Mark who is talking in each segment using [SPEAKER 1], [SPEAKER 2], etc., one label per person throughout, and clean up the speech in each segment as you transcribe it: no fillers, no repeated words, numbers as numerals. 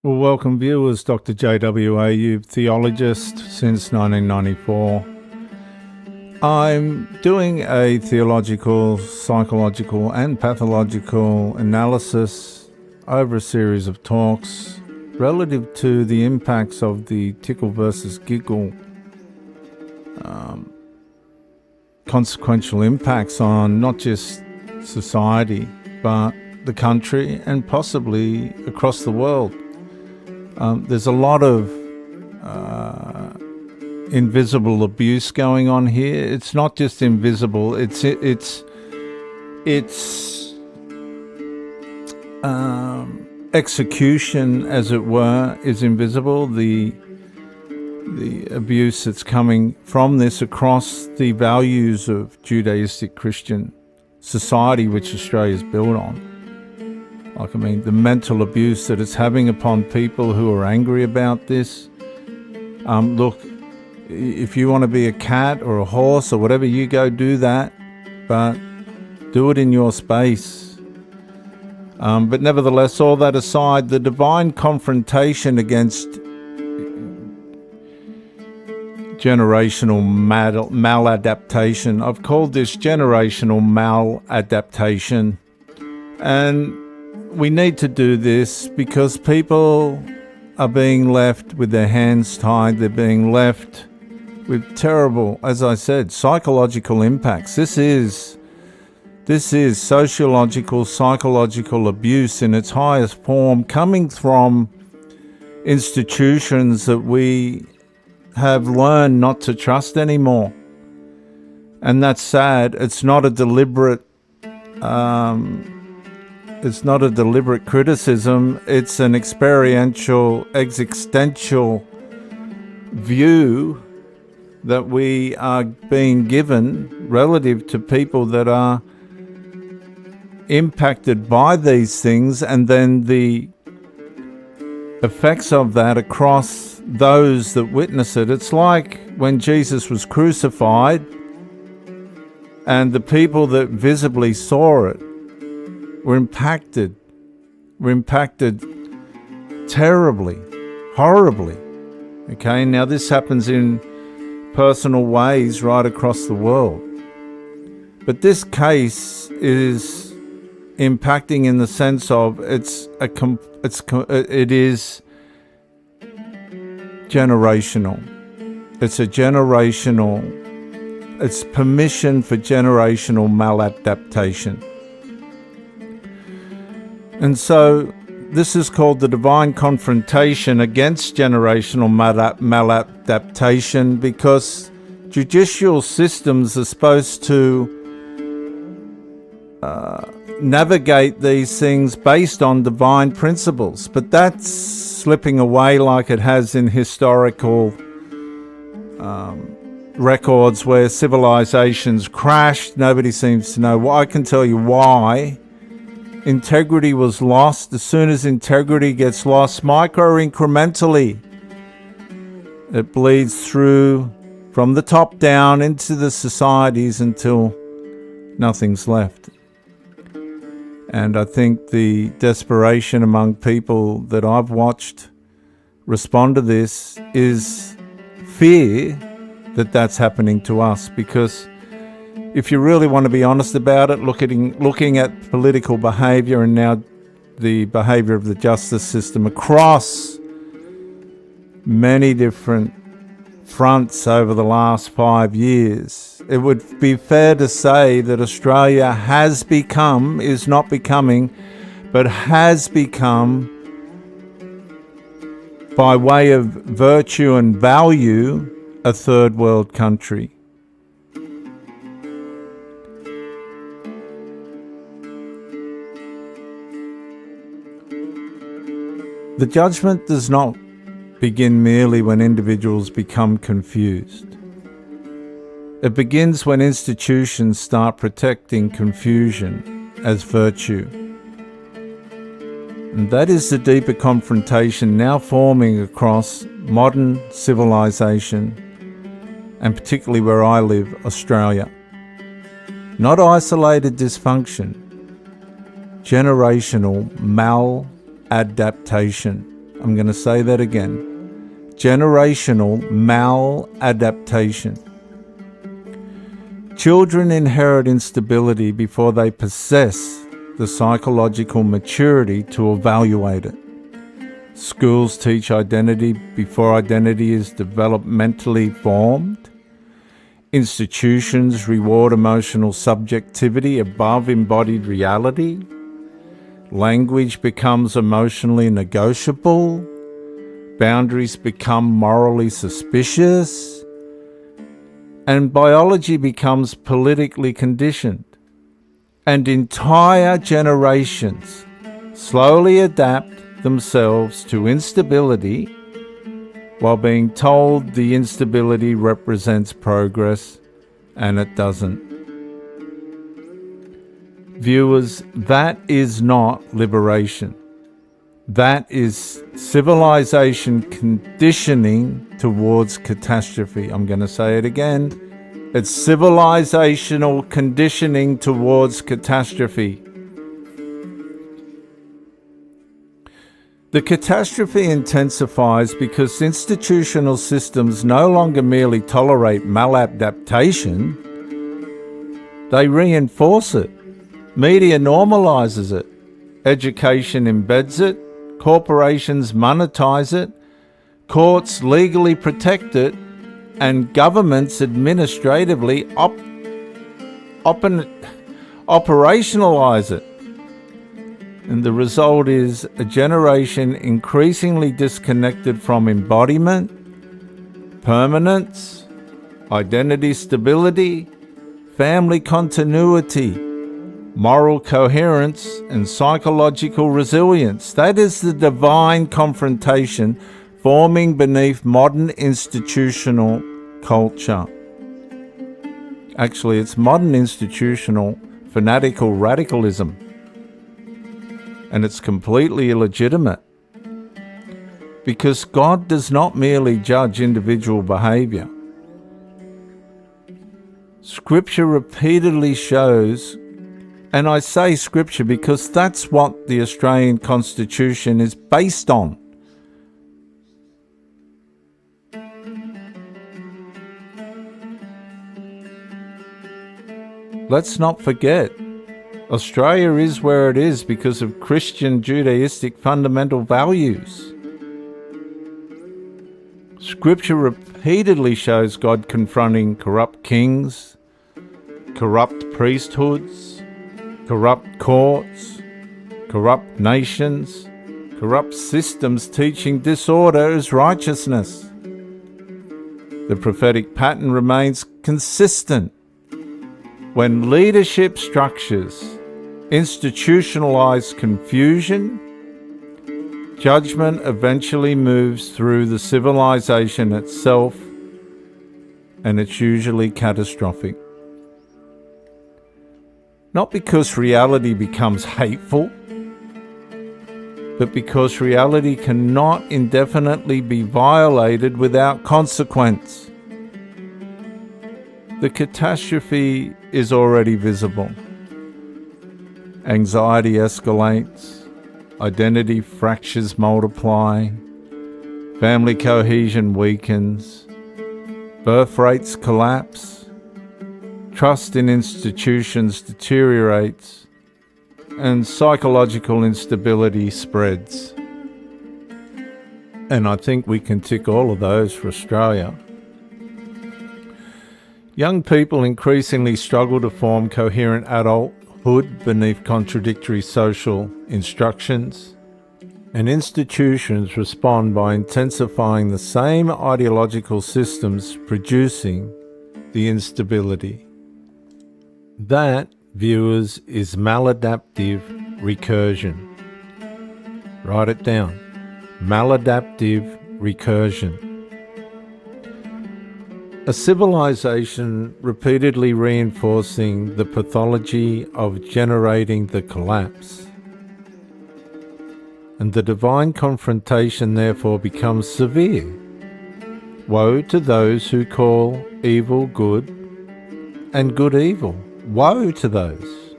[SPEAKER 1] Well, welcome viewers, Dr. JWA, theologist since 1994. I'm doing a theological, psychological and pathological analysis over a series of talks relative to the impacts of the TICKLE versus GIGGLE consequential impacts on not just society but the country and possibly across the world. There's a lot of invisible abuse going on here. It's not just invisible. It's execution, as it were, is invisible. The abuse that's coming from this across the values of Judaistic Christian society, which Australia's built on. The mental abuse that it's having upon people who are angry about this. Look, if you want to be a cat or a horse or whatever, you go do that, but do it in your space. But nevertheless, all that aside, the divine confrontation against generational maladaptation. I've called this generational maladaptation, and we need to do this because people are being left with their hands tied. They're being left with terrible, as I said, psychological impacts. This is sociological, psychological abuse in its highest form, coming from institutions that we have learned not to trust anymore. And that's sad. It's not a deliberate criticism. It's an experiential, existential view that we are being given relative to people that are impacted by these things, and then the effects of that across those that witness it. It's like when Jesus was crucified and the people that visibly saw it were impacted terribly, horribly. Okay, now this happens in personal ways right across the world. But this case is impacting in the sense of it is generational. It's permission for generational maladaptation. And so this is called the divine confrontation against generational maladaptation, because judicial systems are supposed to navigate these things based on divine principles. But that's slipping away like it has in historical records where civilizations crashed. Nobody seems to know why. I can tell you why. Integrity was lost. As soon as integrity gets lost, micro-incrementally, it bleeds through from the top down into the societies until nothing's left. And I think the desperation among people that I've watched respond to this is fear that that's happening to us. Because if you really want to be honest about it, looking at political behaviour and now the behaviour of the justice system across many different fronts over the last 5 years, it would be fair to say that Australia has become, is not becoming, but has become, by way of virtue and value, a third world country. The judgment does not begin merely when individuals become confused. It begins when institutions start protecting confusion as virtue. And that is the deeper confrontation now forming across modern civilization, and particularly where I live, Australia. Not isolated dysfunction, generational maladaptation. I'm going to say that again. Generational maladaptation. Children inherit instability before they possess the psychological maturity to evaluate it. Schools teach identity before identity is developmentally formed. Institutions reward emotional subjectivity above embodied reality. Language becomes emotionally negotiable. Boundaries become morally suspicious. And biology becomes politically conditioned. And entire generations slowly adapt themselves to instability while being told the instability represents progress, and it doesn't. Viewers, that is not liberation. That is civilization conditioning towards catastrophe. I'm going to say it again. It's civilizational conditioning towards catastrophe. The catastrophe intensifies because institutional systems no longer merely tolerate maladaptation, they reinforce it. Media normalizes it. Education embeds it. Corporations monetize it. Courts legally protect it. And governments administratively operationalize it. And the result is a generation increasingly disconnected from embodiment, permanence, identity stability, family continuity, moral coherence, and psychological resilience. That is the divine confrontation forming beneath modern institutional culture. Actually, it's modern institutional fanatical radicalism. And it's completely illegitimate. Because God does not merely judge individual behavior. Scripture repeatedly shows, and I say Scripture because that's what the Australian Constitution is based on. Let's not forget, Australia is where it is because of Christian Judaistic fundamental values. Scripture repeatedly shows God confronting corrupt kings, corrupt priesthoods, corrupt courts, corrupt nations, corrupt systems teaching disorder as righteousness. The prophetic pattern remains consistent. When leadership structures institutionalize confusion, judgment eventually moves through the civilization itself, and it's usually catastrophic. Not because reality becomes hateful, but because reality cannot indefinitely be violated without consequence. The catastrophe is already visible. Anxiety escalates, identity fractures multiply, family cohesion weakens, birth rates collapse, trust in institutions deteriorates, and psychological instability spreads. And I think we can tick all of those for Australia. Young people increasingly struggle to form coherent adulthood beneath contradictory social instructions, and institutions respond by intensifying the same ideological systems producing the instability. That, viewers, is maladaptive recursion. Write it down. Maladaptive recursion. A civilization repeatedly reinforcing the pathology of generating the collapse. And the divine confrontation therefore becomes severe. Woe to those who call evil good and good evil. Woe to those.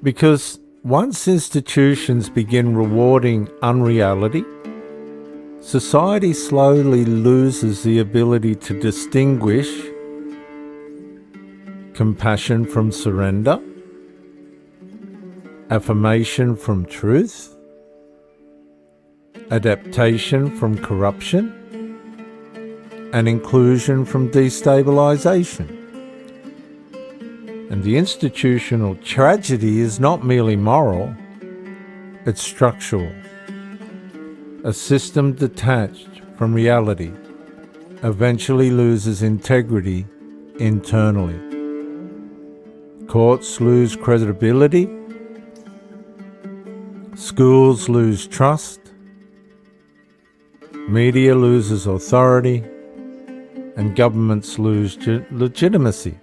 [SPEAKER 1] Because once institutions begin rewarding unreality, society slowly loses the ability to distinguish compassion from surrender, affirmation from truth, adaptation from corruption, and inclusion from destabilisation. And the institutional tragedy is not merely moral, it's structural. A system detached from reality eventually loses integrity internally. Courts lose credibility, schools lose trust, media loses authority, and governments lose legitimacy.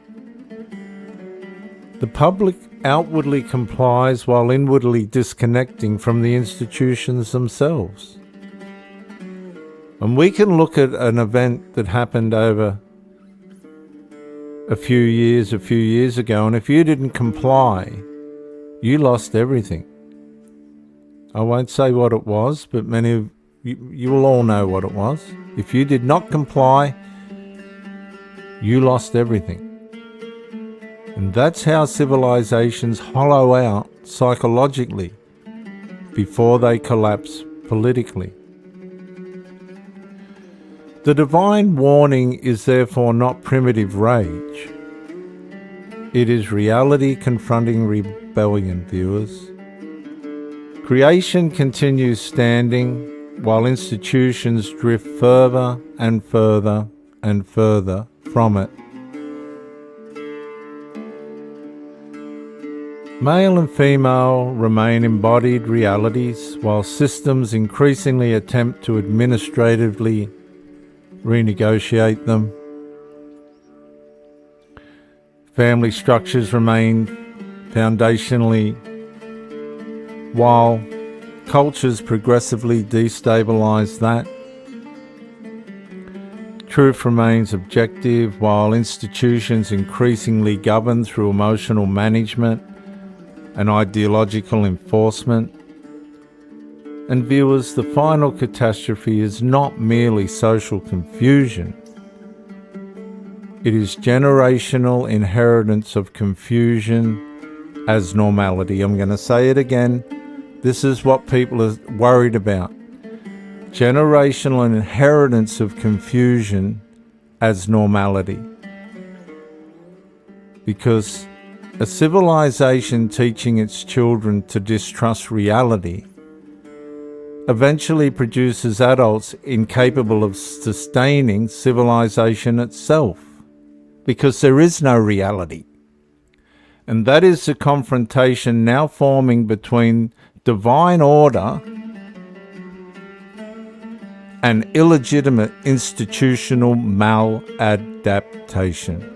[SPEAKER 1] The public outwardly complies while inwardly disconnecting from the institutions themselves. And we can look at an event that happened over a few years ago, and if you didn't comply, you lost everything. I won't say what it was, but many of you will all know what it was. If you did not comply, you lost everything. And that's how civilizations hollow out psychologically before they collapse politically. The divine warning is therefore not primitive rage. It is reality confronting rebellion, viewers. Creation continues standing while institutions drift further and further and further from it. Male and female remain embodied realities while systems increasingly attempt to administratively renegotiate them. Family structures remain foundationally, while cultures progressively destabilise that. Truth remains objective while institutions increasingly govern through emotional management and ideological enforcement. And viewers, the final catastrophe is not merely social confusion. It is generational inheritance of confusion as normality. I'm going to say it again. This is what people are worried about. Generational inheritance of confusion as normality. Because a civilization teaching its children to distrust reality eventually produces adults incapable of sustaining civilization itself, because there is no reality. And that is the confrontation now forming between divine order and illegitimate institutional maladaptation.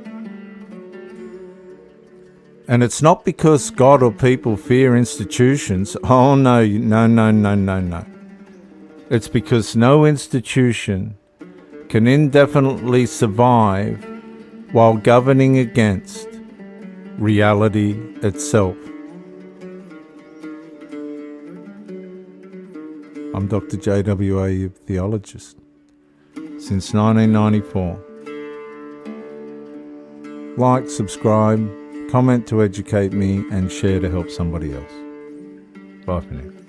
[SPEAKER 1] And it's not because God or people fear institutions. Oh, no. It's because no institution can indefinitely survive while governing against reality itself. I'm Dr. JWA, theologist, since 1994. Like, subscribe, comment to educate me, and share to help somebody else. Bye for now.